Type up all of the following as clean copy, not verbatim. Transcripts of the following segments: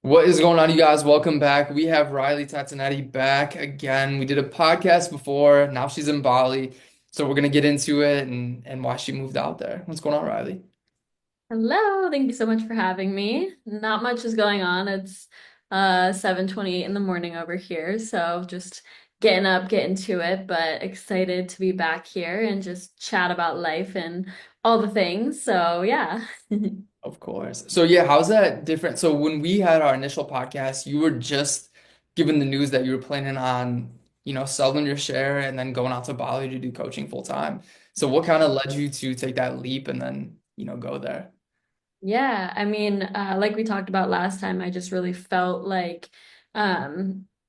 What is going on, you guys? Welcome back. We have Riley Tatonetti back again. We did a podcast before. Now she's in Bali. So we're gonna get into it and why she moved out there. What's going on, Riley? Hello, thank you so much for having me. Not much is going on. It's 7:28 in the morning over here, so just getting up, getting to it, but excited to be back here and just chat about life and all the things. So, yeah. Of course. So yeah, how's that different? So when we had our initial podcast, you were just given the news that you were planning on, selling your share and then going out to Bali to do coaching full time. So what kind of led you to take that leap and then, go there? Yeah, I mean, like we talked about last time, I just really felt like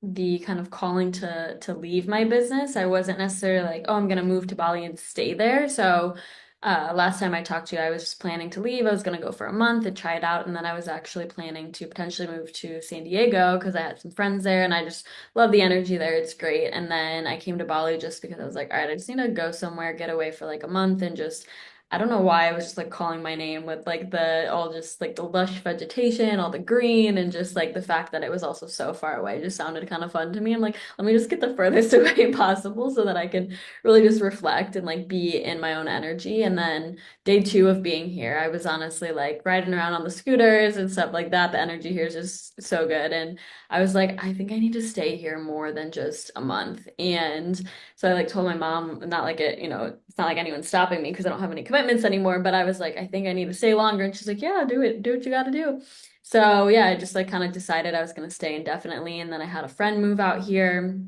the kind of calling to leave my business. I wasn't necessarily like, oh, I'm gonna move to Bali and stay there. So last time I talked to you, I was just planning to leave. I was gonna go for a month and try it out, and then I was actually planning to potentially move to San Diego because I had some friends there, and I just love the energy there. It's great. And then I came to Bali just because I was like, all right, I just need to go somewhere, get away for like a month, and just I don't know why I was just like calling my name with like the all just like the lush vegetation, all the green, and just like the fact that it was also so far away just sounded kind of fun to me. I'm like, let me just get the furthest away possible so that I can really just reflect and like be in my own energy. And then day two of being here, I was honestly like riding around on the scooters and stuff like that. The energy here is just so good. And I was like, I think I need to stay here more than just a month. And so I like told my mom, not like it's not like anyone's stopping me because I don't have any commitments anymore, but I was like, I think I need to stay longer. And she's like, yeah, do it. Do what you got to do. So yeah, I just like kind of decided I was going to stay indefinitely. And then I had a friend move out here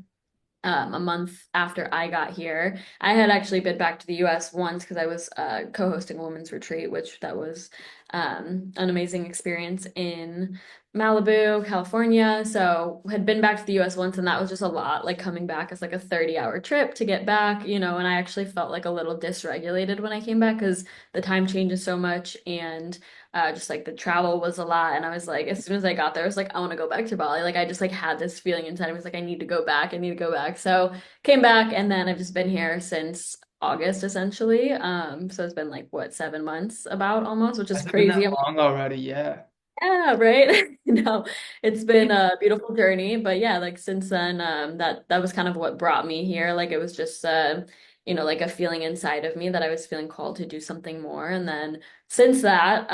a month after I got here. I had actually been back to the US once because I was co-hosting a women's retreat, which that was an amazing experience in Malibu, California. So had been back to the US once and that was just a lot, like coming back as like a 30-hour trip to get back, and I actually felt like a little dysregulated when I came back because the time changes so much and just like the travel was a lot. And I was like, as soon as I got there, I was like, I want to go back to Bali. Like I just like had this feeling inside. I was like, I need to go back. I need to go back. So came back and then I've just been here since August essentially. So it's been like what, 7 months about almost, which is Has it been crazy. that long already? Yeah. Yeah, right. It's been a beautiful journey, but yeah, like since then, that was kind of what brought me here. Like it was just like a feeling inside of me that I was feeling called to do something more. And then since that,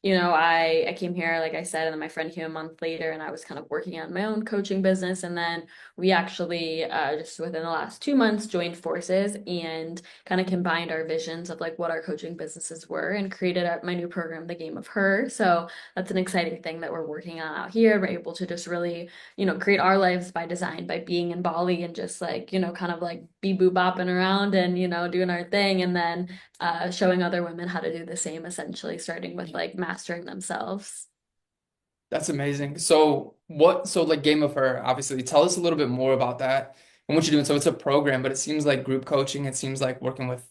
I came here, like I said, and then my friend came a month later, and I was kind of working on my own coaching business. And then we actually just within the last 2 months joined forces and kind of combined our visions of like what our coaching businesses were and created my new program, The Game of Her. So that's an exciting thing that we're working on out here. We're able to just really, create our lives by design by being in Bali and just like, kind of like be boo bopping around and, doing our thing. And then showing other women how to do the same, essentially, starting with like mastering themselves. That's amazing. So like Game of Her, obviously, tell us a little bit more about that and what you're doing. So it's a program, but it seems like group coaching. It seems like working with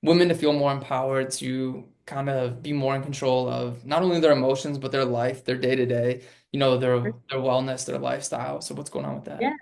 women to feel more empowered, to kind of be more in control of not only their emotions, but their life, their day to day, their wellness, their lifestyle. So what's going on with Yeah. that?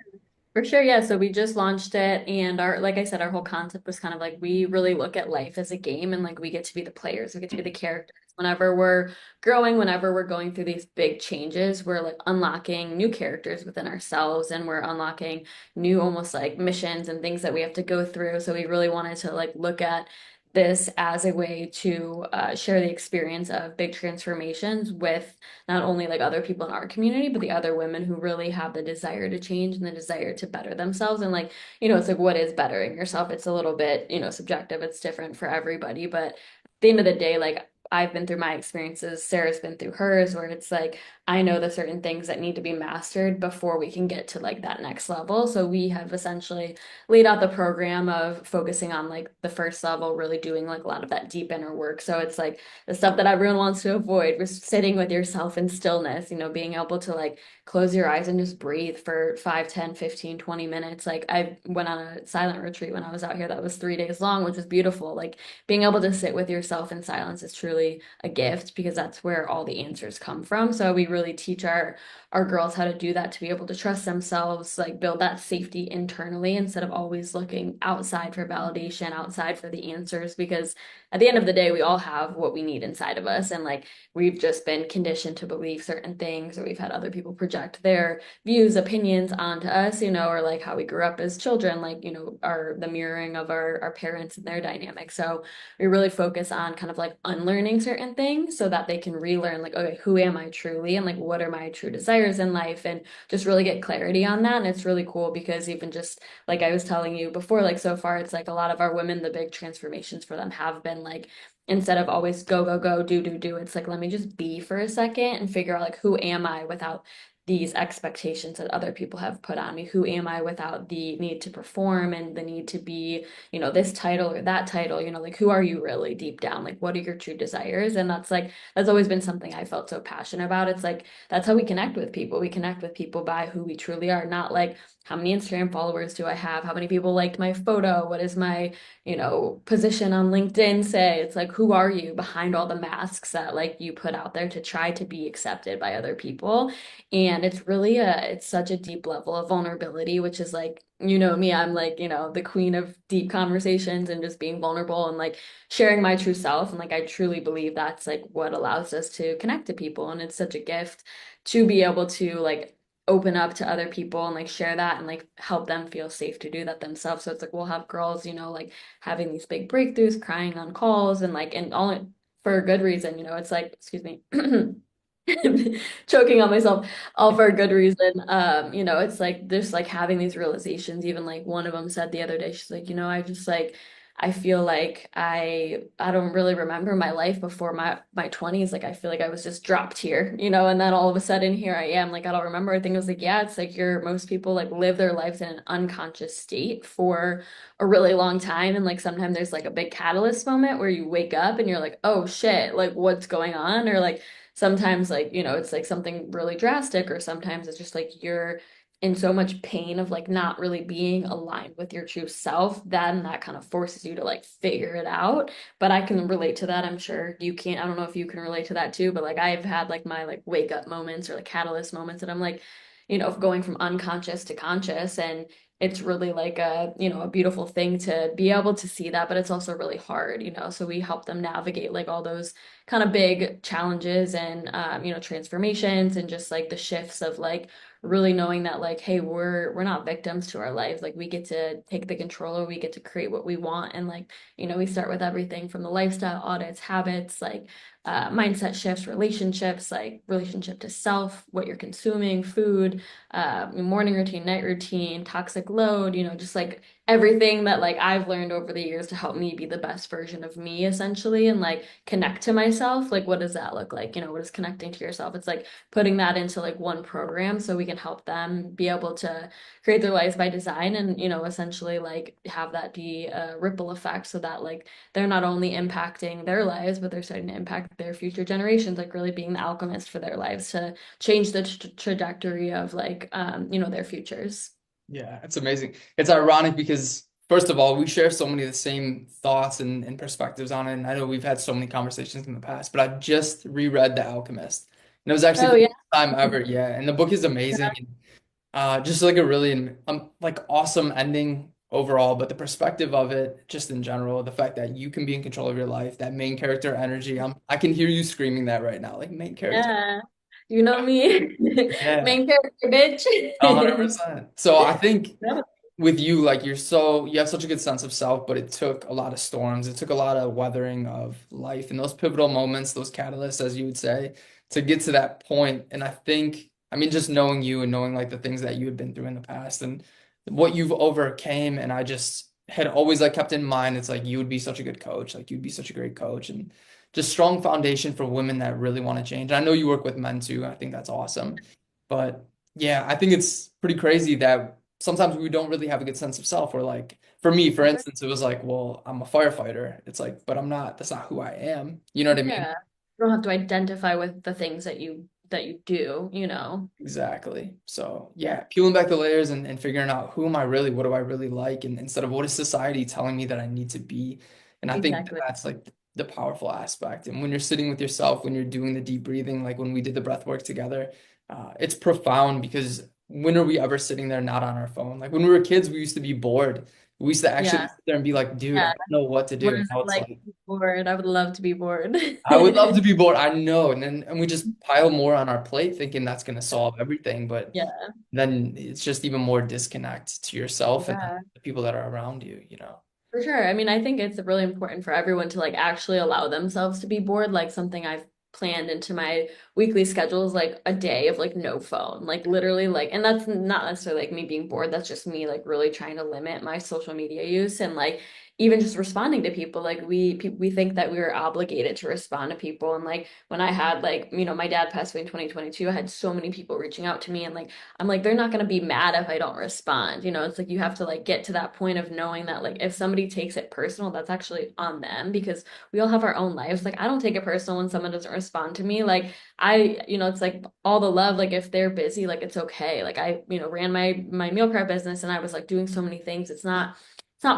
For sure, yeah. So we just launched it, and like I said, our whole concept was kind of like we really look at life as a game, and like we get to be the players, we get to be the characters. Whenever we're growing, whenever we're going through these big changes, we're like unlocking new characters within ourselves, and we're unlocking new almost like missions and things that we have to go through. So we really wanted to like look at this as a way to share the experience of big transformations with not only like other people in our community, but the other women who really have the desire to change and the desire to better themselves. And like, it's like, what is bettering yourself? It's a little bit, subjective. It's different for everybody. But at the end of the day, like, I've been through my experiences, Sarah's been through hers, where it's like, I know the certain things that need to be mastered before we can get to like that next level. So we have essentially laid out the program of focusing on like the first level, really doing like a lot of that deep inner work. So it's like the stuff that everyone wants to avoid, was sitting with yourself in stillness, being able to like close your eyes and just breathe for 5, 10, 15, 20 minutes. Like I went on a silent retreat when I was out here that was 3 days long, which was beautiful. Like being able to sit with yourself in silence is truly really a gift because that's where all the answers come from. So we really teach our girls how to do that to be able to trust themselves, like build that safety internally instead of always looking outside for validation, outside for the answers, because at the end of the day, we all have what we need inside of us. And like we've just been conditioned to believe certain things, or we've had other people project their views, opinions onto us, or like how we grew up as children, like, are the mirroring of our parents and their dynamic. So we really focus on kind of like unlearning certain things so that they can relearn, like, okay, who am I truly? And like, what are my true desires in life? And just really get clarity on that. And it's really cool because even just like I was telling you before, like so far, it's like a lot of our women, the big transformations for them have been like, instead of always go, go, go, do, do, do, it's like, let me just be for a second and figure out like, who am I without these expectations that other people have put on me? Who am I without the need to perform and the need to be, this title or that title, like who are you really deep down? Like what are your true desires? And that's always been something I felt so passionate about. It's like that's how we connect with people. We connect with people by who we truly are, not like how many Instagram followers do I have? How many people liked my photo? What is my, position on LinkedIn say? It's like who are you behind all the masks that like you put out there to try to be accepted by other people? And it's such a deep level of vulnerability, which is like, me, I'm like, the queen of deep conversations and just being vulnerable and like sharing my true self. And like, I truly believe that's like what allows us to connect to people. And it's such a gift to be able to like open up to other people and like share that and like help them feel safe to do that themselves. So it's like, we'll have girls, like having these big breakthroughs, crying on calls and like, and all for a good reason, it's like, excuse me. choking on myself all for a good reason. It's like there's like having these realizations. Even like one of them said the other day, she's like, I just like I feel like I don't really remember my life before my 20s. Like I feel like I was just dropped here, and then all of a sudden here I am. Like I don't remember. I think it was like, yeah, it's like most people like live their lives in an unconscious state for a really long time. And like sometimes there's like a big catalyst moment where you wake up and you're like, oh shit, like what's going on? Or like sometimes like it's like something really drastic, or sometimes it's just like you're in so much pain of like not really being aligned with your true self, then that kind of forces you to like figure it out. But I can relate to that. I'm sure you can't. I don't know if you can relate to that too, but like I've had like my like wake up moments or like catalyst moments, and I'm like, going from unconscious to conscious. And it's really like a beautiful thing to be able to see that, but it's also really hard, so we help them navigate like all those kind of big challenges and transformations and just like the shifts of like really knowing that like, hey, we're not victims to our lives. Like we get to take the control, or we get to create what we want. And like, we start with everything from the lifestyle audits, habits, like mindset shifts, relationships, like relationship to self, what you're consuming, food, morning routine, night routine, toxic load, just like everything that like I've learned over the years to help me be the best version of me essentially, and like connect to myself. Like what does that look like? What is connecting to yourself? It's like putting that into like one program so we can help them be able to create their lives by design, and essentially like have that be a ripple effect so that like they're not only impacting their lives, but they're starting to impact their future generations, like really being the alchemist for their lives to change the trajectory of like their futures. Yeah, it's amazing. It's ironic because first of all, we share so many of the same thoughts and perspectives on it. And I know we've had so many conversations in the past, but I just reread The Alchemist. And it was actually Oh the yeah. first time ever. Yeah. And the book is amazing. And, just like a really like awesome ending overall, but the perspective of it, just in general, the fact that you can be in control of your life, that main character energy. I can hear you screaming that right now, like main character. Yeah. You know me. Yeah. Main character, bitch. 100%. So I think Yeah. with you, like you have such a good sense of self, but it took a lot of storms. It took a lot of weathering of life and those pivotal moments, those catalysts, as you would say, to get to that point. And I think, I mean, just knowing you and knowing like the things that you had been through in the past and what you've overcame, and I just had always like kept in mind, it's like you would be such a good coach, like you'd be such a great coach, and just strong foundation for women that really want to change. I know you work with men too. I think that's awesome. But yeah, I think it's pretty crazy that sometimes we don't really have a good sense of self. Or like for me, for instance, it was like, well, I'm a firefighter. It's like, but I'm not, that's not who I am. You know what I mean? Yeah. You don't have to identify with the things that you do. Exactly. So yeah, peeling back the layers and figuring out who am I really, what do I really like, and instead of what is society telling me that I need to be. And I think Exactly. that's like the powerful aspect. And when you're sitting with yourself, when you're doing the deep breathing, like when we did the breath work together, it's profound because when are we ever sitting there not on our phone? Like when we were kids, we ussit to be bored. We used to actually Yeah. sit there and be like, dude, I Yeah. don't know what to What do. And is now it it's like like, to be bored? I would love to be bored. I would love to be bored. I know. And we just pile more on our plate thinking that's going to solve everything. But Yeah. then it's just even more disconnect to yourself and Yeah. the people that are around you, you know? For sure. I mean, I think it's really important for everyone to like actually allow themselves to be bored. Like something I've planned into my weekly schedule is like a day of like no phone. Like literally like, and that's not necessarily like me being bored. That's just me like really trying to limit my social media use and like even just responding to people. Like we think that we were obligated to respond to people. And like when I had like, my dad passed away in 2022, I had so many people reaching out to me and like I'm like, they're not going to be mad if I don't respond. It's like you have to like get to that point of knowing that like if somebody takes it personal, that's actually on them because we all have our own lives. Like I don't take it personal when someone doesn't respond to me. Like it's like all the love, like if they're busy, like it's okay. Like I, ran my meal prep business and I was like doing so many things. It's not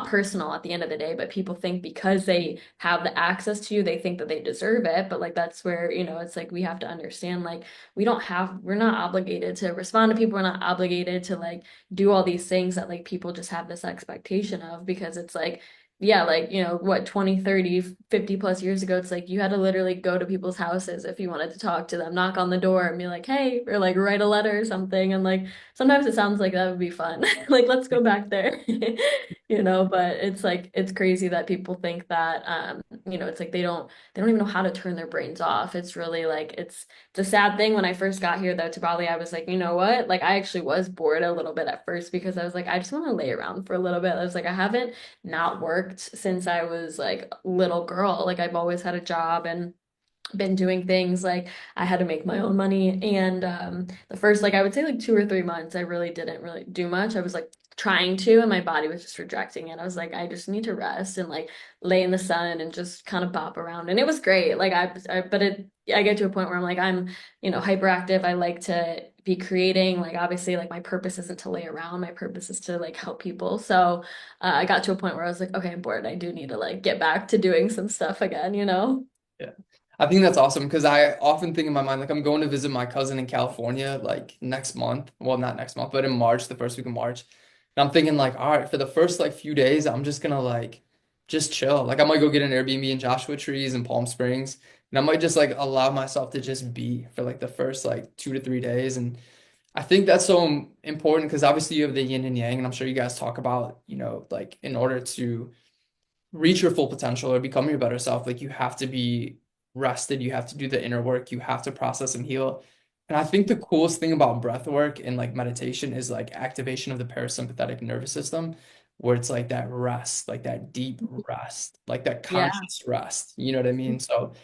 personal at the end of the day, but people think because they have the access to you, they think that they deserve it. But like that's where, it's like we have to understand like we're not obligated to respond to people. We're not obligated to like do all these things that like people just have this expectation of because it's like, yeah, like, what, 20, 30, 50 plus years ago, it's like you had to literally go to people's houses if you wanted to talk to them, knock on the door and be like, hey, or like write a letter or something. And like sometimes it sounds like that would be fun. Like, let's go back there. But it's like it's crazy that people think that it's like they don't even know how to turn their brains off. It's really like it's a sad thing. When I first got here though to Bali, I was like, you know what? Like I actually was bored a little bit at first because I was like, I just want to lay around for a little bit. I was like, I haven't not worked since I was like a little girl. Like I've always had a job and been doing things like I had to make my own money and the first like I would say like 2 or 3 months I really didn't really do much. I was like trying to and my body was just rejecting it. I was like I just need to rest and like lay in the sun and just kind of bop around and it was great like but I get to a point where I'm like I'm hyperactive. I like to be creating like obviously like my purpose isn't to lay around, my purpose is to like help people. So I got to a point where I was like okay, I'm bored, I do need to like get back to doing some stuff again. Yeah. I think that's awesome because I often think in my mind, like I'm going to visit my cousin in California like next month. Well, not next month, but in March, the first week of March. And I'm thinking like, all right, for the first like few days, I'm just gonna like just chill. Like I might go get an Airbnb in Joshua Trees in Palm Springs. And I might just like allow myself to just be for like the first like 2 to 3 days. And I think that's so important because obviously you have the yin and yang, and I'm sure you guys talk about, like in order to reach your full potential or become your better self, like you have to be rested, you have to do the inner work, you have to process and heal. And I think the coolest thing about breath work and like meditation is like activation of the parasympathetic nervous system, where it's like that rest, like that deep rest, like that Yeah. conscious rest. You know what I mean? So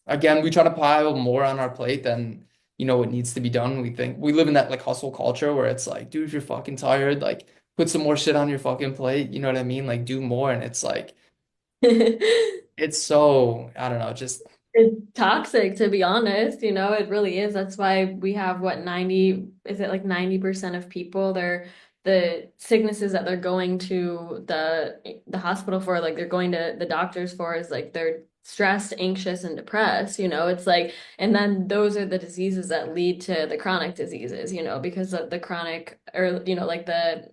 again, we try to pile more on our plate than what needs to be done. We think we live in that like hustle culture where it's like, dude, if you're fucking tired, like put some more shit on your fucking plate. You know what I mean? Like do more. And it's like it's so, I don't know, just It's toxic, to be honest. It really is. That's why we have what 90, is it like 90% of people, the sicknesses that they're going to the hospital for, like they're going to the doctors for is like they're stressed, anxious, and depressed. It's like, and then those are the diseases that lead to the chronic diseases, because of the chronic or, like the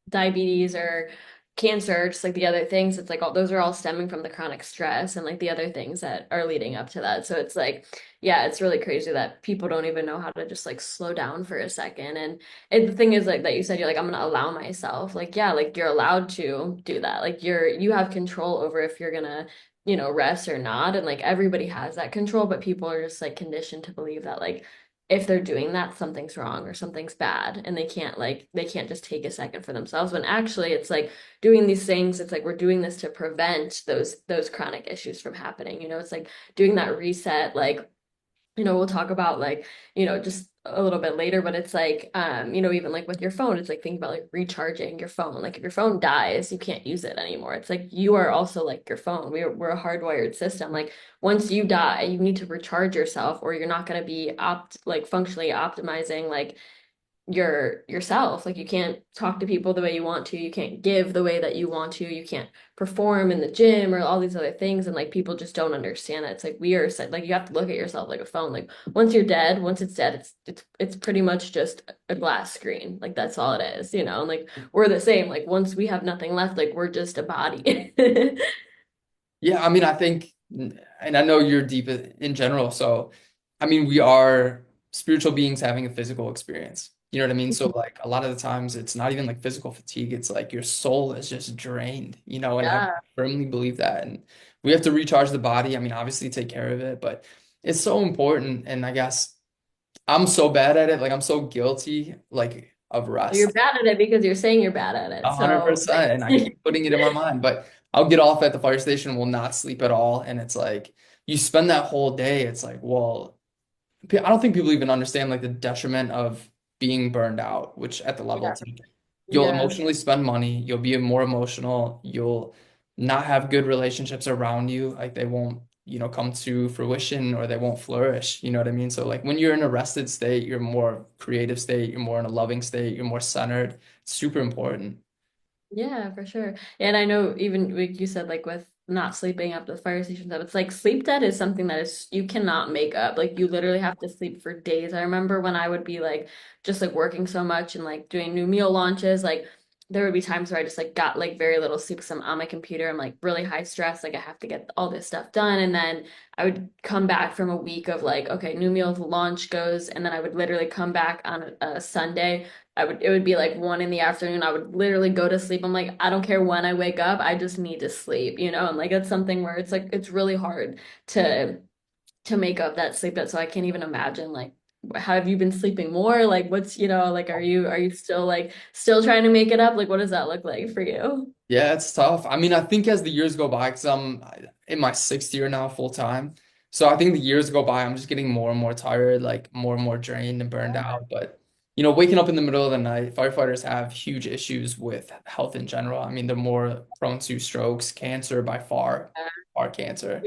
diabetes or cancer, just like the other things, it's like all those are all stemming from the chronic stress and like the other things that are leading up to that. So it's like, yeah, it's really crazy that people don't even know how to just like slow down for a second. And the thing is like that you said, you're like, I'm gonna allow myself. Like, yeah, like you're allowed to do that. Like you have control over if you're gonna, rest or not. And like everybody has that control, but people are just like conditioned to believe that like if they're doing that, something's wrong or something's bad, and they can't just take a second for themselves. When actually, it's like doing these things. It's like we're doing this to prevent those chronic issues from happening. It's like doing that reset. Like we'll talk about like, just a little bit later, but it's like, even like with your phone, it's like thinking about like recharging your phone. Like if your phone dies, you can't use it anymore. It's like you are also like your phone. We're a hardwired system. Like once you die, you need to recharge yourself or you're not going to be functionally optimizing like yourself. Like you can't talk to people the way you want to, you can't give the way that you want to, you can't perform in the gym or all these other things. And like people just don't understand that. It's like we are like you have to look at yourself like a phone. Like once you're dead, once it's dead, it's pretty much just a glass screen. Like that's all it is, you know. And like we're the same. Like once we have nothing left, like we're just a body. Yeah, I mean, I think, and I know you're deep in general, so I mean, we are spiritual beings having a physical experience. You know what I mean? So, like, a lot of the times it's not even like physical fatigue, it's like your soul is just drained, and I Yeah. firmly believe that. And we have to recharge the body. I mean, obviously, take care of it, but it's so important. And I guess I'm so bad at it. Like, I'm so guilty, like, of You're rest. bad at it because you're saying you're bad at it. So 100%. And I keep putting it in my mind, but I'll get off at the fire station, will not sleep at all. And it's like, you spend that whole day, it's like, well, I don't think people even understand like the detriment of being burned out, which at the level yeah, it's like you'll yeah. emotionally spend money, you'll be more emotional, you'll not have good relationships around you, like they won't, come to fruition or they won't flourish, you know what I mean? So like when you're in a rested state, you're more creative state, you're more in a loving state, you're more centered. It's super important. Yeah, for sure. And I know even like you said, like with not sleeping up the fire station stuff, it's like sleep debt is something that is you cannot make up. Like you literally have to sleep for days. I remember when I would be like just like working so much and like doing new meal launches, like there would be times where I just like got like very little sleep because I'm on my computer. I'm like really high stress, like I have to get all this stuff done. And then I would come back from a week of like, okay, new meal launch goes, and then I would literally come back on a Sunday. It would be like 1 in the afternoon. I would literally go to sleep. I'm like, I don't care when I wake up. I just need to sleep, you know? And like it's something where it's like it's really hard to to make up that sleep debt. So I can't even imagine like have you been sleeping more? Like what's, like are you still like still trying to make it up? Like what does that look like for you? Yeah, it's tough. I mean, I think as the years go by, because I'm in my sixth year now full time. So I think the years go by, I'm just getting more and more tired, like more and more drained and burned out. But, waking up in the middle of the night, firefighters have huge issues with health in general. I mean, they're more prone to strokes, cancer by far cancer,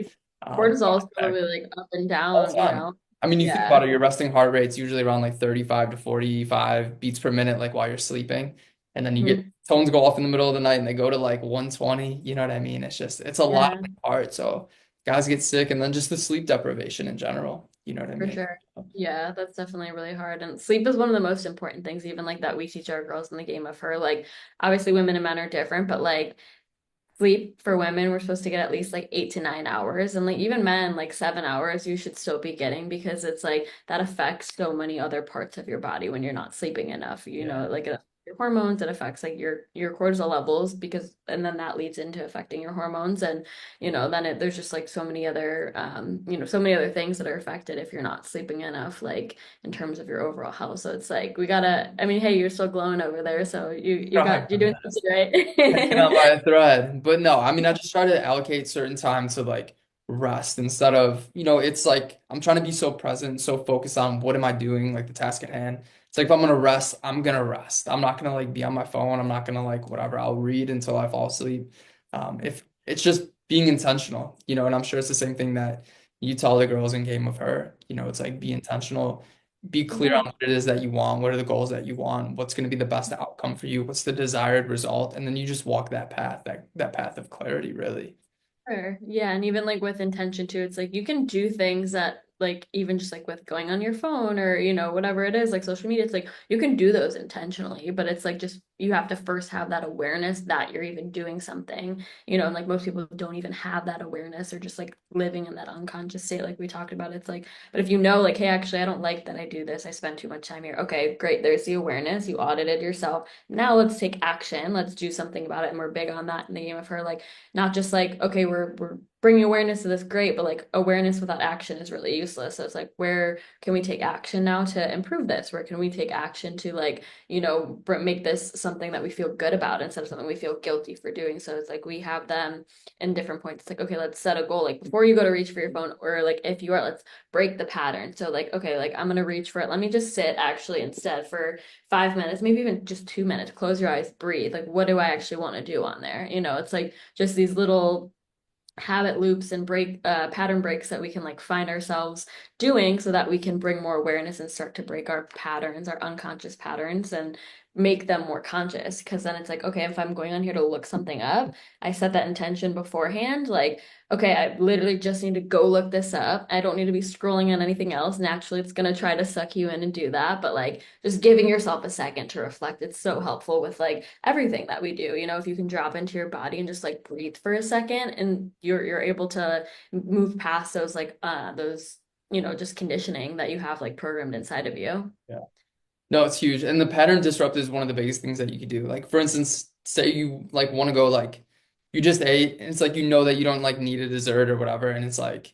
Cortisol is back probably like up and all the down, time. I mean, you think Yeah. about it, your resting heart rate's usually around like 35 to 45 beats per minute, like while you're sleeping. And then you get Mhm. phones go off in the middle of the night and they go to like 120. You know what I mean? It's a lot Yeah. on the heart. So guys get sick and then just the sleep deprivation in general. You know what I For mean? sure. Yeah, that's definitely really hard. And sleep is one of the most important things, even like that we teach our girls in the game of her. Like, obviously, women and men are different, but like sleep for women, we're supposed to get at least like 8 to 9 hours. And like even men, like 7 hours, you should still be getting because it's like that affects so many other parts of your body when you're not sleeping enough. Yeah. Like your hormones, it affects like your cortisol levels because and then that leads into affecting your hormones. And then there's just like so many other so many other things that are affected if you're not sleeping enough, like in terms of your overall health. So it's like we gotta, I mean, hey, you're still glowing over there, so you're doing something Catching on right. by a thread. But no, I mean, I just try to allocate certain time to like rest instead of, it's like I'm trying to be so present, so focused on what am I doing, like the task at hand. It's like if I'm gonna rest, I'm gonna rest. I'm not gonna like be on my phone. I'm not gonna like whatever. I'll read until I fall asleep. If it's just being intentional, and I'm sure it's the same thing that you tell the girls in Game of Her. It's like be intentional, be clear Yeah, on what it is that you want, what are the goals that you want, what's going to be the best outcome for you, what's the desired result, and then you just walk that path, that path of clarity, really. sure. Yeah, and even like with intention too, it's like you can do things that like even just like with going on your phone or whatever it is like social media, it's like you can do those intentionally, but it's like just you have to first have that awareness that you're even doing something, and like most people don't even have that awareness or just like living in that unconscious state like we talked about. It's like, but if you know like, hey, actually I don't like that I do this, I spend too much time here. Okay, great. There's the awareness. You audited yourself. Now let's take action. Let's do something about it. And we're big on that in the game of her. Like not just like, okay, we're bringing awareness to this, great, but like awareness without action is really useless. So it's like, where can we take action now to improve this? Where can we take action to like, make this something that we feel good about instead of something we feel guilty for doing? So it's like we have them in different points. It's like, okay, let's set a goal. Like before you go to reach for your phone, or like if you are, let's break the pattern. So like, okay, like I'm gonna reach for it. Let me just sit actually instead for 5 minutes, maybe even just 2 minutes. Close your eyes, breathe. Like, what do I actually want to do on there? It's like just these little habit loops and break pattern breaks that we can like find ourselves doing so that we can bring more awareness and start to break our patterns, our unconscious patterns, and make them more conscious. Because then it's like, okay, if I'm going on here to look something up, I set that intention beforehand, like, okay, I literally just need to go look this up. I don't need to be scrolling on anything else. Naturally, it's going to try to suck you in and do that. But like just giving yourself a second to reflect, it's so helpful with like everything that we do. You know, if you can drop into your body and just like breathe for a second and you're able to move past those like those, you know, just conditioning that you have like programmed inside of you. Yeah. No, it's huge. And the pattern disrupt is one of the biggest things that you could do. Like for instance, say you like want to go like you just ate and it's like you know that you don't like need a dessert or whatever and it's like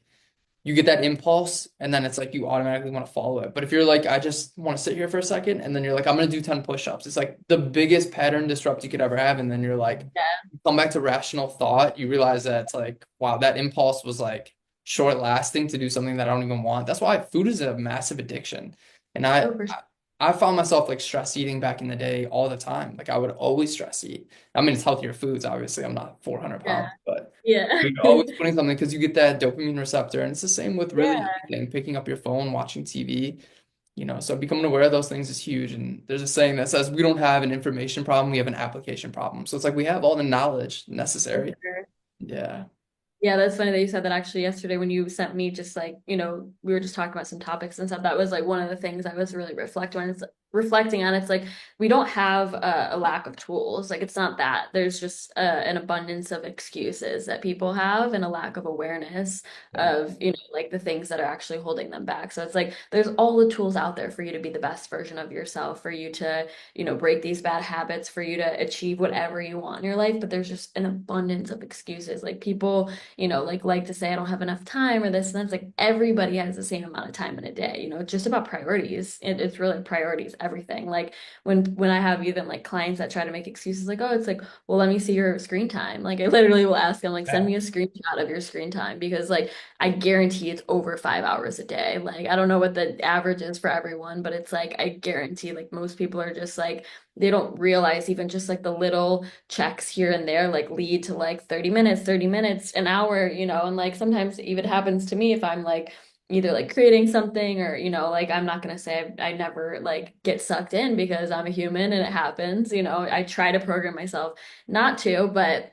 you get that impulse and then it's like you automatically want to follow it. But if you're like I just want to sit here for a second and then you're like I'm going to do 10 push-ups. It's like the biggest pattern disrupt you could ever have and then you're like Yeah, you come back to rational thought, you realize that it's like wow, that impulse was like short lasting to do something that I don't even want. That's why food is a massive addiction. And oh for sure. I found myself like stress eating back in the day all the time. Like I would always stress eat. I mean, it's healthier foods, obviously. I'm not 400 Yeah. pounds, but Yeah. you're always putting something because you get that dopamine receptor. And it's the same with really Yeah. anything, picking up your phone, watching TV, so becoming aware of those things is huge. And there's a saying that says we don't have an information problem, we have an application problem. So it's like we have all the knowledge For necessary. sure. Yeah. Yeah, that's funny that you said that actually yesterday when you sent me just like, you know, we were just talking about some topics and stuff. That was like one of the things I was really reflecting on. It's like we don't have a lack of tools. Like it's not that. There's just an abundance of excuses that people have and a lack of awareness Yeah. of, you know, like the things that are actually holding them back. So it's like there's all the tools out there for you to be the best version of yourself, for you to, you know, break these bad habits, for you to achieve whatever you want in your life. But there's just an abundance of excuses. Like people, you know, like to say I don't have enough time or this and that's like everybody has the same amount of time in a day. You know, it's just about priorities. It's really priorities, everything. Like when I have even like clients that try to make excuses like, oh, it's like, well, let me see your screen time. Like I literally will ask them, like, send Yeah. me a screenshot of your screen time because like I guarantee it's over 5 hours a day. Like I don't know what the average is for everyone, but it's like I guarantee like most people are just like they don't realize even just like the little checks here and there like lead to like 30 minutes, an hour, you know, and like sometimes it even happens to me if I'm like either like creating something or, you know, like I'm not gonna say I never like get sucked in because I'm a human and it happens, you know, I try to program myself not to, but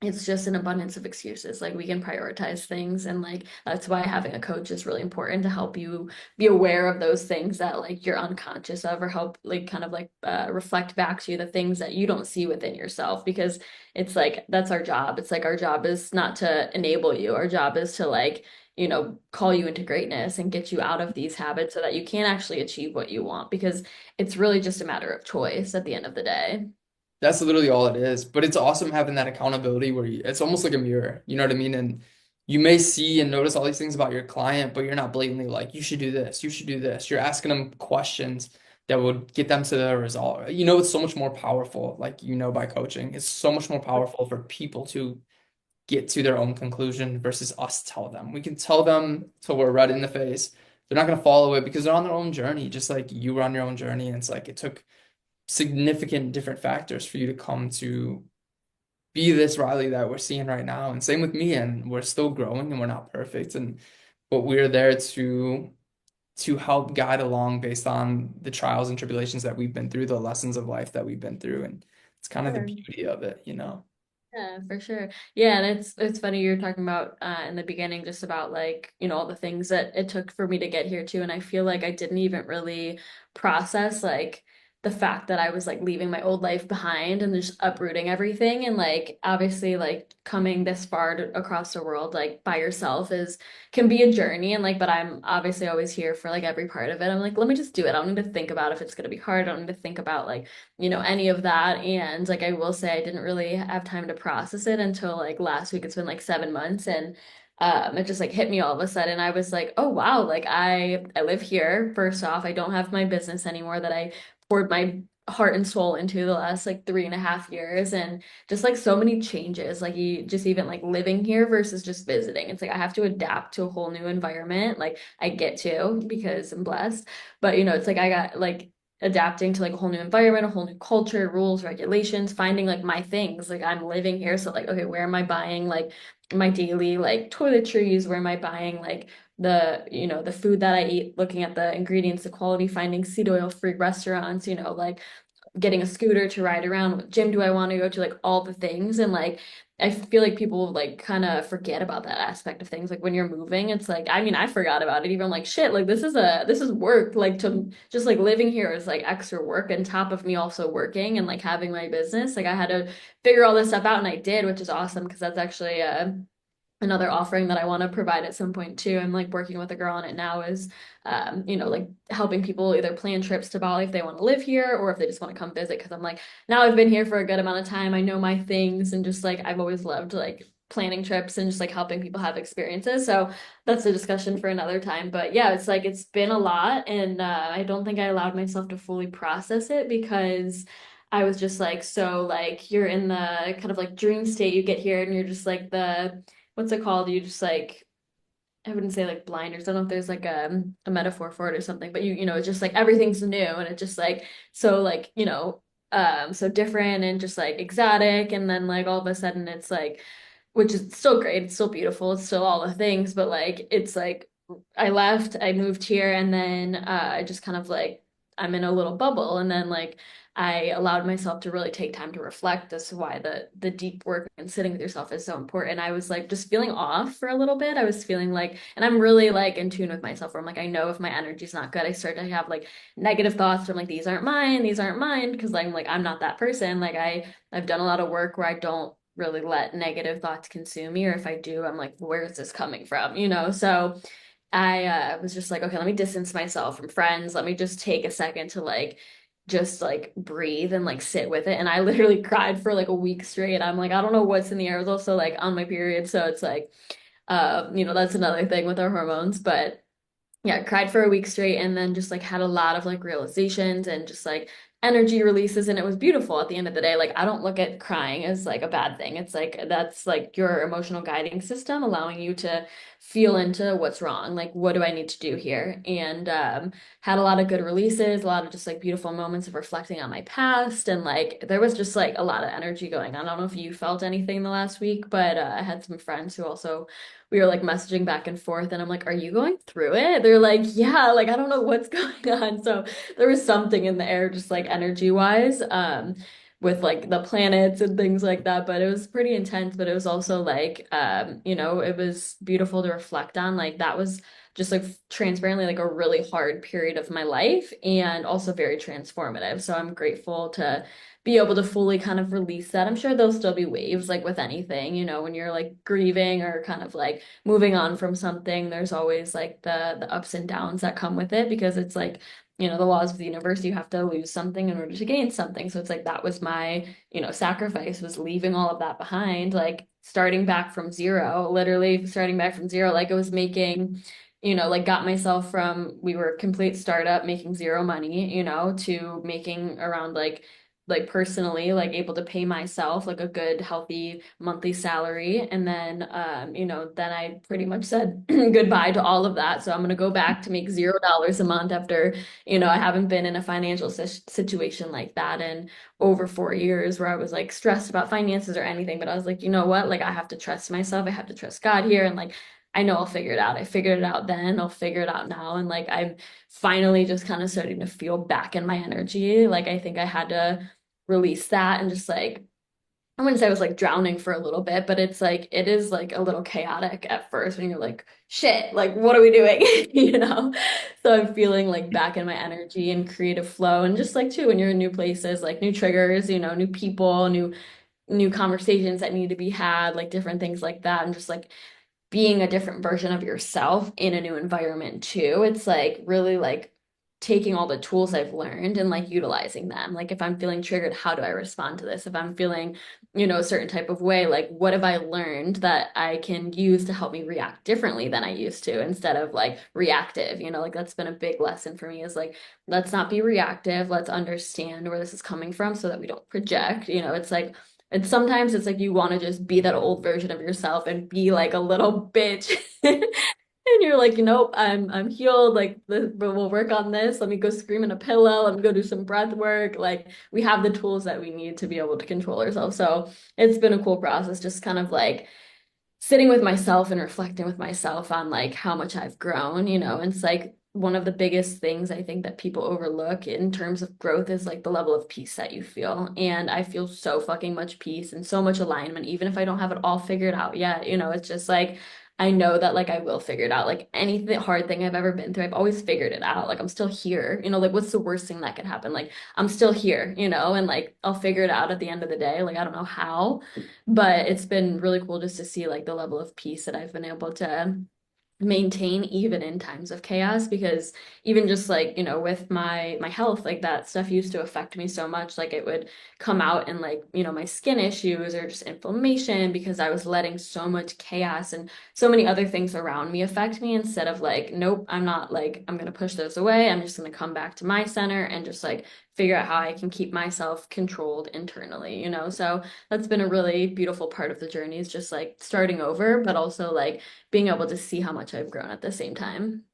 it's just an abundance of excuses. Like we can prioritize things and like that's why having a coach is really important to help you be aware of those things that like you're unconscious of or help like kind of like reflect back to you the things that you don't see within yourself because it's like that's our job. It's like our job is not to enable you. Our job is to like, you know, call you into greatness and get you out of these habits so that you can actually achieve what you want because it's really just a matter of choice at the end of the day. That's literally all it is. But it's awesome having that accountability where it's almost like a mirror. You know what I mean? And you may see and notice all these things about your client, but you're not blatantly like, you should do this, you should do this. You're asking them questions that would get them to the result. It's so much more powerful, like by coaching. It's so much more powerful for people to get to their own conclusion versus us tell them. We can tell them till we're red in the face. They're not gonna follow it because they're on their own journey, just like you were on your own journey. And it's like it took significant different factors for you to come to be this Riley that we're seeing right now. And same with me, and we're still growing and we're not perfect. And but we're there to help guide along based on the trials and tribulations that we've been through, the lessons of life that we've been through. And it's kind of the Sure. beauty of it. Yeah, for sure. Yeah, and it's funny you're talking about in the beginning just about like, you know, all the things that it took for me to get here too. And I feel like I didn't even really process like the fact that I was like leaving my old life behind and just uprooting everything. And like obviously like coming this far across the world like by yourself is can be a journey and like but I'm obviously always here for like every part of it. I'm like, let me just do it. I don't need to think about if it's gonna be hard. I don't need to think about like you know, any of that. And like I will say I didn't really have time to process it until like last week. It's been like 7 months and it just like hit me all of a sudden. I was like, oh wow, like I live here. First off, I don't have my business anymore that I poured my heart and soul into the last like 3.5 years and just like so many changes like you just even like living here versus just visiting it's like I have to adapt to a whole new environment like I get to because I'm blessed but you know it's like I got like adapting to like a whole new environment, a whole new culture, rules, regulations, finding like my things. Like I'm living here, so like, okay, where am I buying like my daily like toiletries? Where am I buying like the food that I eat, looking at the ingredients, the quality, finding seed oil free restaurants, like getting a scooter to ride around, what gym do I want to go to, like all the things. And like I feel like people like kind of forget about that aspect of things. Like when you're moving, it's like, I mean, I forgot about it. Even like shit, like this is work. Like to just like living here is like extra work on top of me also working and like having my business. Like I had to figure all this stuff out and I did, which is awesome because that's actually another offering that I want to provide at some point too. I'm like working with a girl on it now is like helping people either plan trips to Bali if they want to live here or if they just want to come visit. Because I'm like, now I've been here for a good amount of time. I know my things and just like I've always loved like planning trips and just like helping people have experiences. So that's a discussion for another time. But yeah, it's like it's been a lot and I don't think I allowed myself to fully process it because I was just like so like you're in the kind of like dream state you get here and you're just like the what's it called? You just like I wouldn't say like blinders. I don't know if there's like a metaphor for it or something, but it's just like everything's new and it's just like so like, so different and just like exotic and then like all of a sudden it's like which is still great, it's still beautiful, it's still all the things, but like it's like I left, I moved here and then I just kind of like I'm in a little bubble and then like I allowed myself to really take time to reflect as to why the deep work and sitting with yourself is so important. I was like just feeling off for a little bit. I was feeling like, and I'm really like in tune with myself where I'm like, I know if my energy's not good, I start to have like negative thoughts from like these aren't mine, because I'm like I'm not that person. Like I've done a lot of work where I don't really let negative thoughts consume me, or if I do, I'm like, where is this coming from? So I was just like, okay, let me distance myself from friends. Let me just take a second to like just like breathe and like sit with it. And I literally cried for like a week straight. I'm like, I don't know what's in the air. I was also like on my period, so it's like that's another thing with our hormones. But yeah, cried for a week straight and then just like had a lot of like realizations and just like energy releases and it was beautiful at the end of the day. Like I don't look at crying as like a bad thing. It's like that's like your emotional guiding system allowing you to feel into what's wrong. Like what do I need to do here? And had a lot of good releases, a lot of just like beautiful moments of reflecting on my past and like there was just like a lot of energy going on. I don't know if you felt anything the last week, but I had some friends who also we were like messaging back and forth and I'm like, are you going through it? They're like, yeah, like I don't know what's going on. So there was something in the air just like energy wise, with like the planets and things like that. But it was pretty intense, but it was also like it was beautiful to reflect on. Like that was just like transparently like a really hard period of my life and also very transformative. So I'm grateful to be able to fully kind of release that. I'm sure there'll still be waves like with anything, when you're like grieving or kind of like moving on from something, there's always like the ups and downs that come with it because it's like, the laws of the universe, you have to lose something in order to gain something. So it's like that was my, sacrifice was leaving all of that behind, like starting back from zero, literally starting back from zero. Like it was making like got myself from we were a complete startup making zero money, to making around like personally like able to pay myself like a good healthy monthly salary and then then I pretty much said goodbye to all of that, so I'm going to go back to make $0 a month after I haven't been in a financial situation like that in over 4 years where I was like stressed about finances or anything, but I was like, you know what, like I have to trust myself, I have to trust God here, and like I know I'll figure it out. I figured it out then, I'll figure it out now. And like I'm finally just kind of starting to feel back in my energy. Like I think I had to release that and just like I wouldn't say I was like drowning for a little bit, but it's like it is like a little chaotic at first when you're like, shit, like what are we doing? So I'm feeling like back in my energy and creative flow and just like too when you're in new places, like new triggers, new people, new conversations that need to be had, like different things like that. And just like being a different version of yourself in a new environment too. It's like really like taking all the tools I've learned and like utilizing them. Like if I'm feeling triggered, how do I respond to this? If I'm feeling, a certain type of way, like what have I learned that I can use to help me react differently than I used to instead of like reactive, like that's been a big lesson for me is like, let's not be reactive. Let's understand where this is coming from so that we don't project, it's like and sometimes it's like you want to just be that old version of yourself and be like a little bitch And you're like, nope, I'm healed. Like, we'll work on this. Let me go scream in a pillow. Let me go do some breath work. Like, we have the tools that we need to be able to control ourselves. So it's been a cool process, just kind of like sitting with myself and reflecting with myself on like how much I've grown, and it's like one of the biggest things I think that people overlook in terms of growth is like the level of peace that you feel. And I feel so fucking much peace and so much alignment, even if I don't have it all figured out yet. It's just like I know that like I will figure it out. Like anything hard thing I've ever been through, I've always figured it out. Like I'm still here. Like what's the worst thing that could happen? Like I'm still here, and like I'll figure it out at the end of the day. Like I don't know how, but it's been really cool just to see like the level of peace that I've been able to maintain even in times of chaos, because even just like with my health, like that stuff used to affect me so much, like it would come out in like my skin issues or just inflammation, because I was letting so much chaos and so many other things around me affect me, instead of like, nope, I'm not, like I'm gonna push those away. I'm just gonna come back to my center and just like figure out how I can keep myself controlled internally, so that's been a really beautiful part of the journey, is just like starting over, but also like being able to see how much I've grown at the same time.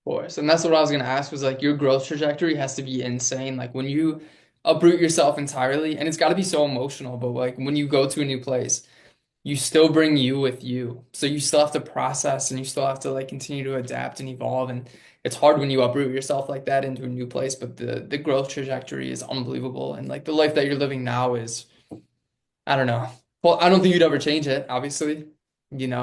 Course. And that's what I was gonna ask was like your growth trajectory has to be insane. Like when you uproot yourself entirely, and it's got to be so emotional, but like when you go to a new place, you still bring you with you. So you still have to process and you still have to like continue to adapt and evolve. And it's hard when you uproot yourself like that into a new place, but the growth trajectory is unbelievable. And like the life that you're living now is, I don't know. Well, I don't think you'd ever change it, obviously,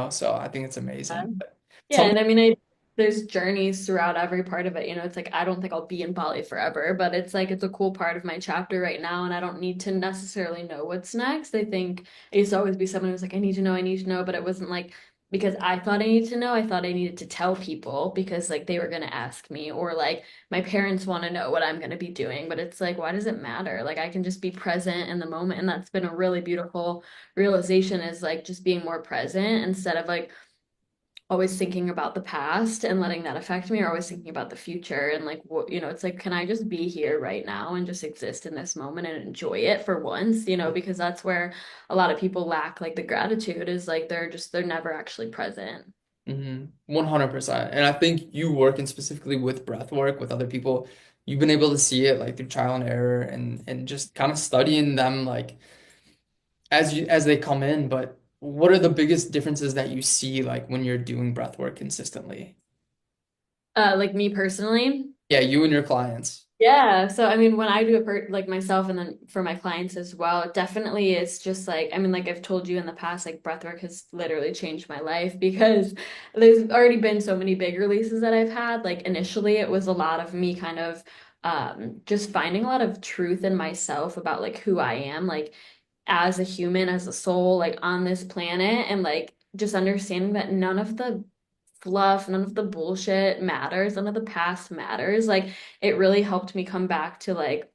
so I think it's amazing. But Yeah, tell me, and I mean, there's journeys throughout every part of it. It's like I don't think I'll be in Bali forever, but it's like it's a cool part of my chapter right now, and I don't need to necessarily know what's next. I think I used to always be someone who's like, I need to know, but it wasn't like because I thought I needed to know. I thought I needed to tell people because like they were gonna ask me, or like my parents want to know what I'm gonna be doing. But it's like, why does it matter? Like I can just be present in the moment, and that's been a really beautiful realization, is like just being more present instead of like always thinking about the past and letting that affect me, or always thinking about the future, and like what it's like, can I just be here right now and just exist in this moment and enjoy it for once, because that's where a lot of people lack like the gratitude, is like they're never actually present. 100%. And I think you working specifically with breath work with other people, you've been able to see it like through trial and error and just kind of studying them like as they come in. But what are the biggest differences that you see like when you're doing breath work consistently? Like me personally. Yeah, you and your clients. Yeah, so I mean, when I do it for like myself and then for my clients as well, it definitely is just like, I mean, like I've told you in the past, like breathwork has literally changed my life, because there's already been so many big releases that I've had. Like initially, it was a lot of me kind of just finding a lot of truth in myself about like who I am, like as a human, as a soul, like on this planet, and like just understanding that none of the fluff, none of the bullshit matters, none of the past matters. Like it really helped me come back to like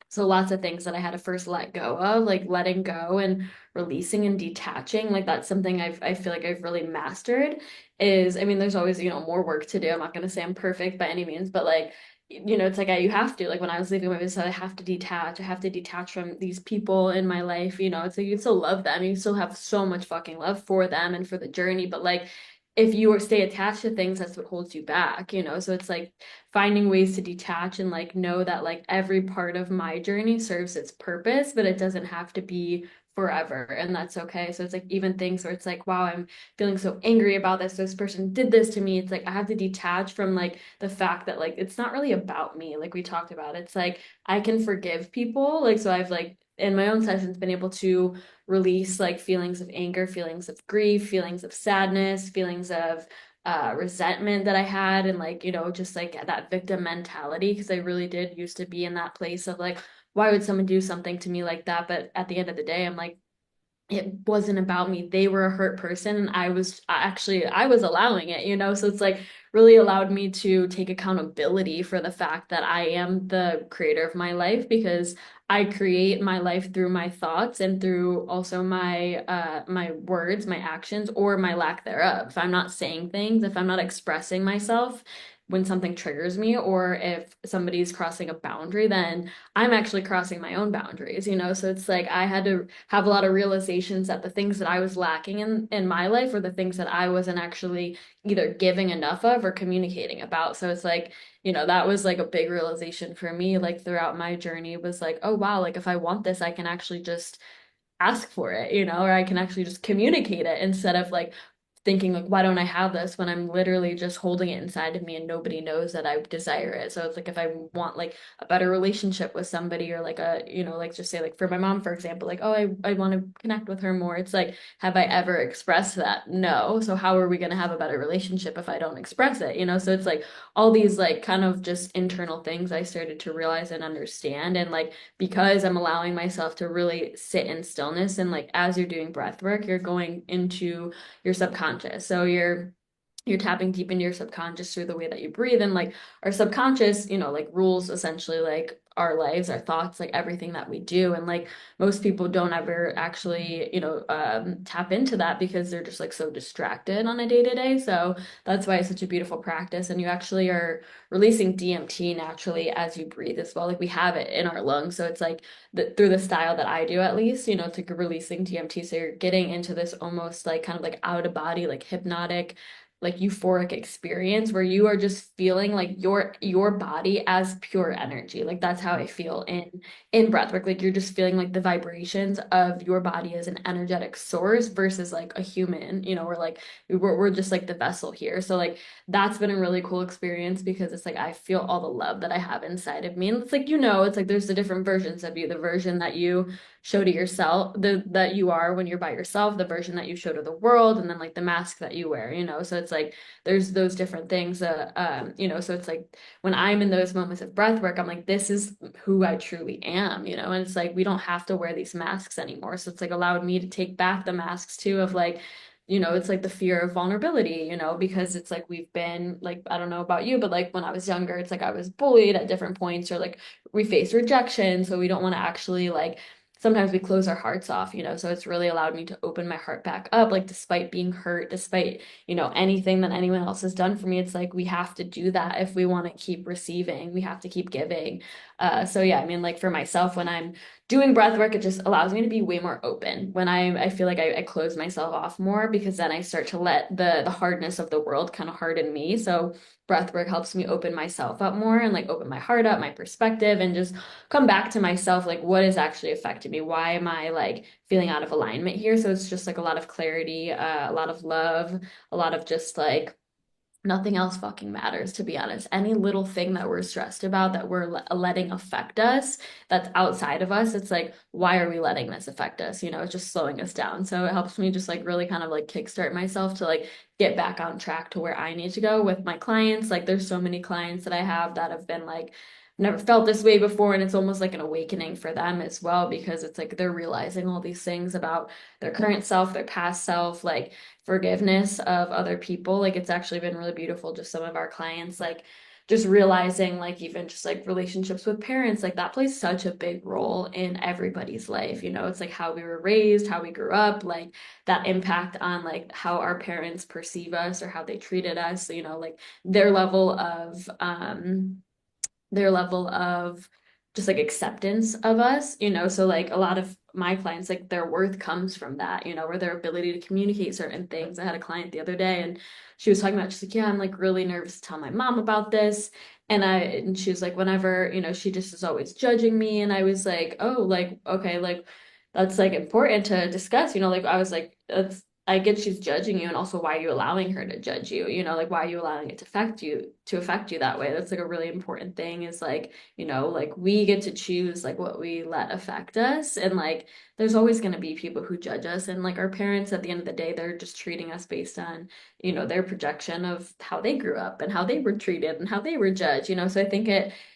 so lots of things that I had to first let go of, like letting go and releasing and detaching. Like that's something I feel like I've really mastered. Is I mean, there's always, more work to do. I'm not gonna say I'm perfect by any means, but like, it's like you have to, like when I was leaving my business, I have to detach. I have to detach from these people in my life. It's like you still love them. You still have so much fucking love for them and for the journey, but like if you stay attached to things, that's what holds you back. So it's like finding ways to detach and like know that like every part of my journey serves its purpose, but it doesn't have to be forever, and that's okay. So it's like even things where it's like, wow, I'm feeling so angry about this person did this to me. It's like I have to detach from like the fact that like it's not really about me, like we talked about. It's like I can forgive people. Like so I've like in my own sessions been able to release like feelings of anger, feelings of grief, feelings of sadness, feelings of resentment that I had, and like, just like that victim mentality, because I really did used to be in that place of like, why would someone do something to me like that? But at the end of the day, I'm like, it wasn't about me. They were a hurt person, and I was allowing it. So it's like really allowed me to take accountability for the fact that I am the creator of my life, because I create my life through my thoughts and through also my words, my actions, or my lack thereof. If I'm not saying things, if I'm not expressing myself, when something triggers me, or if somebody's crossing a boundary, then I'm actually crossing my own boundaries, you know? So it's like I had to have a lot of realizations that the things that I was lacking in my life were the things that I wasn't actually either giving enough of or communicating about. So it's like, you know, that was like a big realization for me, like throughout my journey was like, oh wow, like if I want this, I can actually just ask for it, you know, or I can actually just communicate it instead of like thinking like, why don't I have this when I'm literally just holding it inside of me and nobody knows that I desire it. So it's like if I want like a better relationship with somebody or like a, you know, like just say like for my mom, for example, like, oh, I want to connect with her more. It's like, have I ever expressed that? No. So how are we going to have a better relationship if I don't express it? You know, so it's like all these like kind of just internal things I started to realize and understand. And like because I'm allowing myself to really sit in stillness and like as you're doing breath work, you're going into your subconscious. So you're tapping deep into your subconscious through the way that you breathe and like our subconscious, you know, like rules essentially like our lives, our thoughts, like everything that we do. And like most people don't ever actually, you know, tap into that because they're just like so distracted on a day to day. So that's why it's such a beautiful practice. And you actually are releasing DMT naturally as you breathe as well. Like we have it in our lungs. So it's like through the style that I do at least, you know, it's like releasing DMT. So you're getting into this almost like kind of like out of body, like hypnotic, like euphoric experience where you are just feeling like your body as pure energy. Like that's how I feel in breathwork. Like you're just feeling like the vibrations of your body as an energetic source versus like a human, you know, we're like we're just like the vessel here. So like that's been a really cool experience because it's like I feel all the love that I have inside of me. And it's like, you know, it's like there's the different versions of you, the version that you show to yourself, the that you are when you're by yourself, the version that you show to the world, and then like the mask that you wear, you know. So it's like there's those different things. You know, so it's like when I'm in those moments of breath work, I'm like, this is who I truly am, you know, and it's like we don't have to wear these masks anymore. So it's like allowed me to take back the masks too of like you know, it's like the fear of vulnerability, you know, because it's like we've been like, I don't know about you, but like when I was younger, it's like I was bullied at different points or like we faced rejection. So we don't want to actually like, sometimes we close our hearts off, you know, so it's really allowed me to open my heart back up, like despite being hurt, despite, you know, anything that anyone else has done for me, it's like we have to do that if we want to keep receiving, we have to keep giving. So yeah, I mean, like for myself, when I'm doing breath work, it just allows me to be way more open. When I feel like I close myself off more because then I start to let the hardness of the world kind of harden me. So breath work helps me open myself up more and like open my heart up, my perspective, and just come back to myself, like what is actually affecting me? Why am I like feeling out of alignment here? So it's just like a lot of clarity, a lot of love, a lot of just like nothing else fucking matters, to be honest. Any little thing that we're stressed about that we're letting affect us, that's outside of us, it's like, why are we letting this affect us? You know, it's just slowing us down. So it helps me just like really kind of like kickstart myself to like get back on track to where I need to go with my clients. Like there's so many clients that I have that have been like, never felt this way before, and it's almost like an awakening for them as well because it's like they're realizing all these things about their current self, their past self, like forgiveness of other people. Like it's actually been really beautiful. Just some of our clients, like just realizing, like even just like relationships with parents, like that plays such a big role in everybody's life. You know, it's like how we were raised, how we grew up, like that impact on like how our parents perceive us or how they treated us, you know, like their level of their level of just like acceptance of us, you know. So like a lot of my clients, like their worth comes from that, you know, or their ability to communicate certain things. I had a client the other day and she was talking about, she's like, yeah, I'm like really nervous to tell my mom about this. And she was like, whenever, you know, she just is always judging me. And I was like, oh, like, okay, like that's like important to discuss, you know, like I was like, that's I get she's judging you, and also why are you allowing her to judge you? You know, like why are you allowing it to affect you that way? That's like a really important thing is like, you know, like we get to choose like what we let affect us. And like there's always going to be people who judge us. And like our parents at the end of the day, they're just treating us based on, you know, their projection of how they grew up and how they were treated and how they were judged, you know. So I think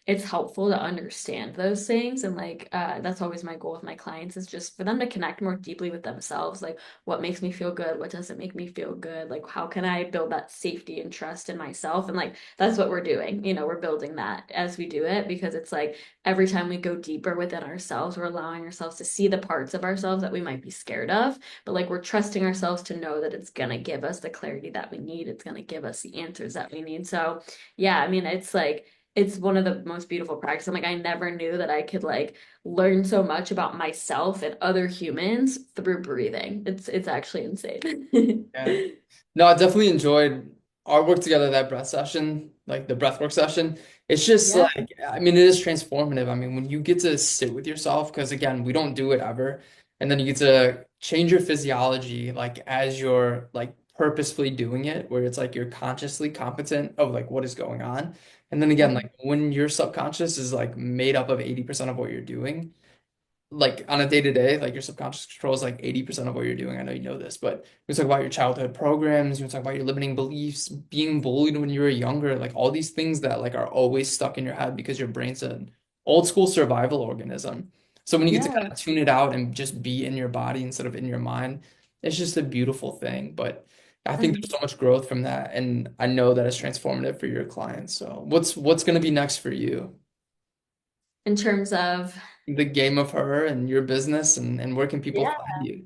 it's helpful to understand those things. And like that's always my goal with my clients is just for them to connect more deeply with themselves. Like what makes me feel good good? What doesn't make me feel good? Like, how can I build that safety and trust in myself? And like, that's what we're doing. We're building that as we do it because it's like every time we go deeper within ourselves, we're allowing ourselves to see the parts of ourselves that we might be scared of, but like we're trusting ourselves to know that it's going to give us the clarity that we need. It's going to give us the answers that we need. So, yeah, I mean, it's like, it's one of the most beautiful practices. I'm like, I never knew that I could like learn so much about myself and other humans through breathing. It's actually insane. Yeah. No, I definitely enjoyed our work together, that breath session, like the breathwork session. It's just Yeah, like, I mean, it is transformative. I mean, when you get to sit with yourself, because again, we don't do it ever, and then you get to change your physiology, like as you're like purposefully doing it, where it's like you're consciously competent of like what is going on. And then again, yeah, like when your subconscious is like made up of 80% of what you're doing, like on a day to day, like your subconscious controls like 80% of what you're doing. I know you know this, but you talk about your childhood programs, you talk about your limiting beliefs, being bullied when you were younger, like all these things that like are always stuck in your head because your brain's an old school survival organism. So when you get to kind yeah. of tune it out and just be in your body instead of in your mind, it's just a beautiful thing. But I think there's so much growth from that, and I know that it's transformative for your clients. So what's going to be next for you? In terms of, The game of her and your business, and where can people yeah. find you?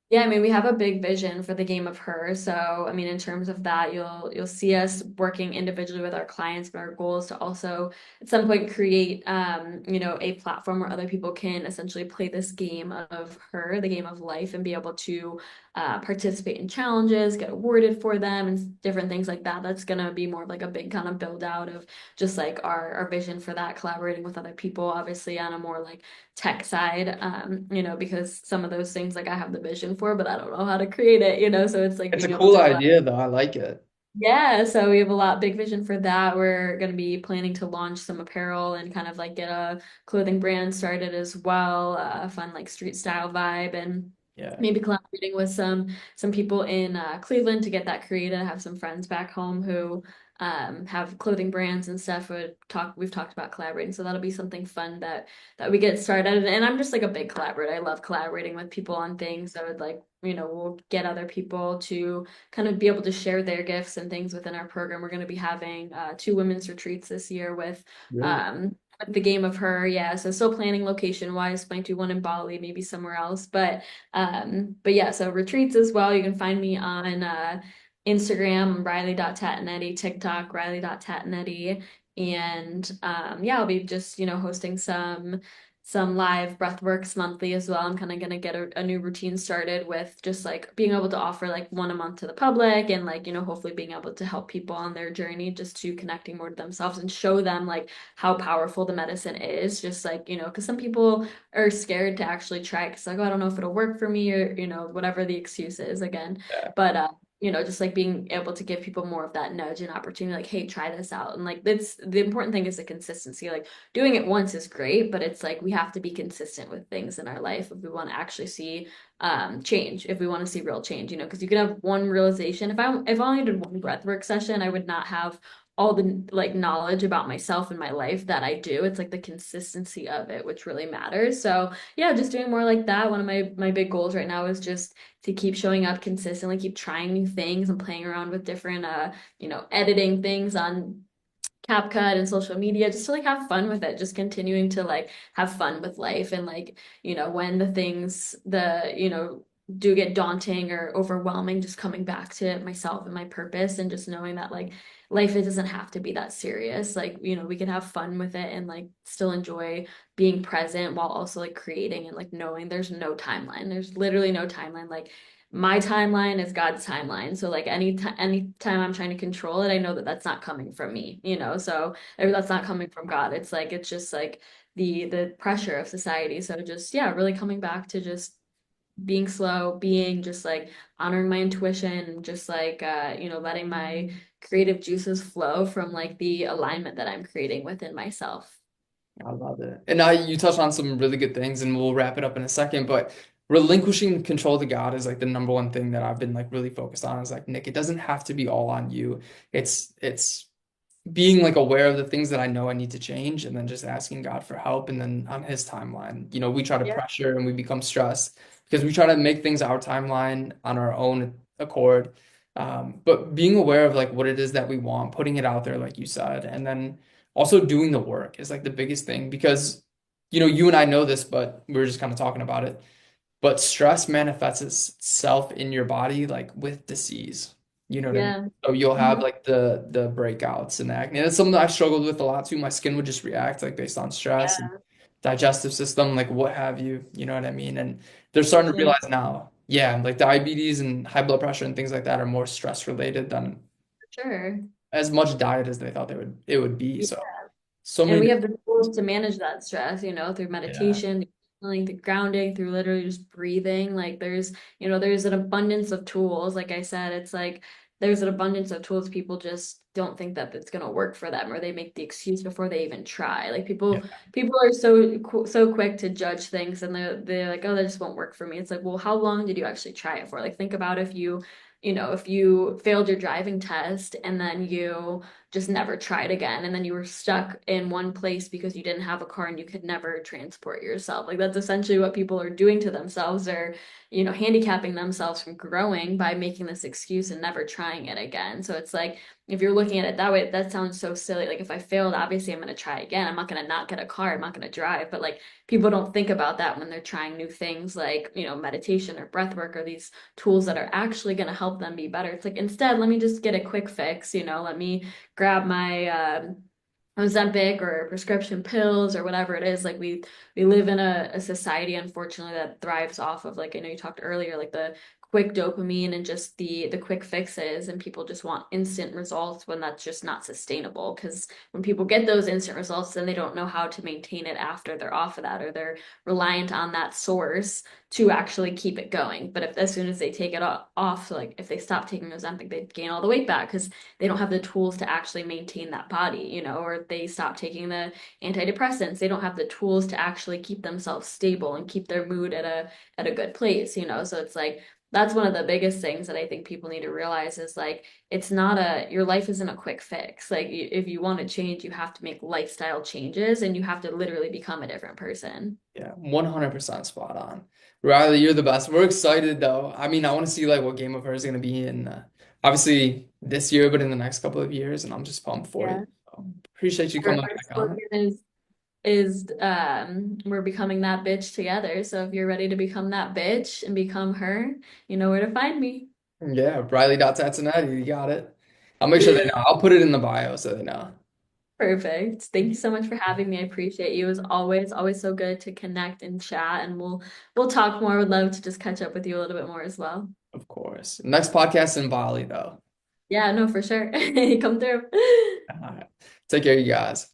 Yeah, I mean, we have a big vision for the game of her. So, I mean, in terms of that, you'll see us working individually with our clients, but our goal is to also at some point create a platform where other people can essentially play this game of her, the game of life, and be able to participate in challenges, get awarded for them, and different things like that. That's gonna be more of like a big kind of build out of just like our vision for that, collaborating with other people, obviously on a more like tech side, because some of those things like I have the vision for, but I don't know how to create it, so it's like It's a being able cool to collaborate. idea, though. I like it. Yeah, so we have a lot big vision for that. We're going to be planning to launch some apparel and kind of like get a clothing brand started as well, a fun like street style vibe and Yeah. maybe collaborating with some people in Cleveland to get that created. I have some friends back home who have clothing brands and stuff. We've talked about collaborating, so that'll be something fun that we get started. And I'm just like a big collaborator. I love collaborating with people on things. I would like, we'll get other people to kind of be able to share their gifts and things within our program. We're going to be having two women's retreats this year Really? with the game of her. Yeah, so still planning location wise. Might do one in Bali, maybe somewhere else. But yeah, so retreats as well. You can find me on Instagram, Riley.Tatonetti, TikTok, Riley.Tatonetti. And yeah, I'll be just, hosting some live breathworks monthly as well. I'm kind of gonna get a new routine started with just like being able to offer like one a month to the public and like, hopefully being able to help people on their journey just to connecting more to themselves and show them like how powerful the medicine is. Just like, because some people are scared to actually try it because like, oh, I don't know if it'll work for me or, whatever the excuse is again. Yeah. But just like being able to give people more of that nudge and opportunity, like, hey, try this out. And like that's the important thing is the consistency. Like doing it once is great, but it's like we have to be consistent with things in our life if we want to actually see change, if we want to see real change, because you can have one realization. If I only did one breathwork session, I would not have all the like knowledge about myself and my life that I do. It's like the consistency of it, which really matters. So yeah, just doing more like that. One of my big goals right now is just to keep showing up consistently, keep trying new things and playing around with different editing things on CapCut and social media just to like have fun with it, just continuing to like have fun with life and like, when the things do get daunting or overwhelming, just coming back to myself and my purpose and just knowing that like life it doesn't have to be that serious. Like, we can have fun with it and like still enjoy being present while also like creating and like knowing there's no timeline. There's literally no timeline. Like my timeline is God's timeline. So like anytime I'm trying to control it, I know that that's not coming from me, so or that's not coming from God. It's like it's just like the pressure of society. So just yeah, really coming back to just being slow, being just like honoring my intuition, just like letting my creative juices flow from like the alignment that I'm creating within myself. I love it. And now you touched on some really good things, and we'll wrap it up in a second. But relinquishing control to God is like the number one thing that I've been like really focused on. Is like, Nick, it doesn't have to be all on you. It's being like aware of the things that I know I need to change and then just asking God for help. And then on his timeline, we try to Yeah. pressure and we become stressed because we try to make things our timeline on our own accord. But being aware of like what it is that we want, putting it out there, like you said, and then also doing the work is like the biggest thing because, you and I know this, but we were just kind of talking about it. But stress manifests itself in your body like with disease. You know what I mean? Yeah. So you'll have Mhm. like the breakouts and acne. And it's something that I struggled with a lot too. My skin would just react like based on stress and Yeah. digestive system, like what have you. You know what I mean? And they're starting to Definitely. realize now, yeah, like diabetes and high blood pressure and things like that are more stress related than Sure. as much diet as they thought it would be. Yeah. So And many we different, have the tools to manage that stress, through yeah, meditation, healing, through grounding, through literally just breathing. Like there's an abundance of tools. Like I said, it's like there's an abundance of tools. People just don't think that it's gonna work for them, or they make the excuse before they even try. Like yeah, people are so quick to judge things, and they're like, oh, that just won't work for me. It's like, well, how long did you actually try it for? Like, think about if you failed your driving test and then you just never tried again and then you were stuck in one place because you didn't have a car and you could never transport yourself. Like that's essentially what people are doing to themselves, or handicapping themselves from growing by making this excuse and never trying it again. So it's like, if you're looking at it that way, that sounds so silly. Like if I failed, obviously I'm going to try again. I'm not going to not get a car. I'm not going to drive. But like people don't think about that when they're trying new things like, meditation or breath work, or these tools that are actually going to help them be better. It's like, instead, let me just get a quick fix, let me grab my Ozempic or prescription pills or whatever it is. Like we live in a society, unfortunately, that thrives off of, like I know you talked earlier, like the quick dopamine and just the quick fixes, and people just want instant results when that's just not sustainable. Because when people get those instant results, then they don't know how to maintain it after they're off of that, or they're reliant on that source to actually keep it going. But if as soon as they take it off, so like if they stop taking Ozempic, they gain all the weight back because they don't have the tools to actually maintain that body, or they stop taking the antidepressants. They don't have the tools to actually keep themselves stable and keep their mood at a good place. So it's like that's one of the biggest things that I think people need to realize is like it's not your life isn't a quick fix. Like if you want to change, you have to make lifestyle changes and you have to literally become a different person. yeah, 100% spot on. Riley, you're the best. We're excited though. I mean, I want to see like what Game of Her is going to be in obviously this year, but in the next couple of years, and I'm just pumped for you. Yeah. So, appreciate you coming Our back on. slogan is we're becoming that bitch together. So if you're ready to become that bitch and become her, you know where to find me. Yeah, Riley.Tatonetti, you got it. I'll make sure they know. I'll put it in the bio so they know. Perfect. Thank you so much for having me. I appreciate you. As always so good to connect and chat, and we'll talk more. Would love to just catch up with you a little bit more as well. Of course. Next podcast in Bali though. Yeah, no, for sure. Come through. All right. Take care, you guys.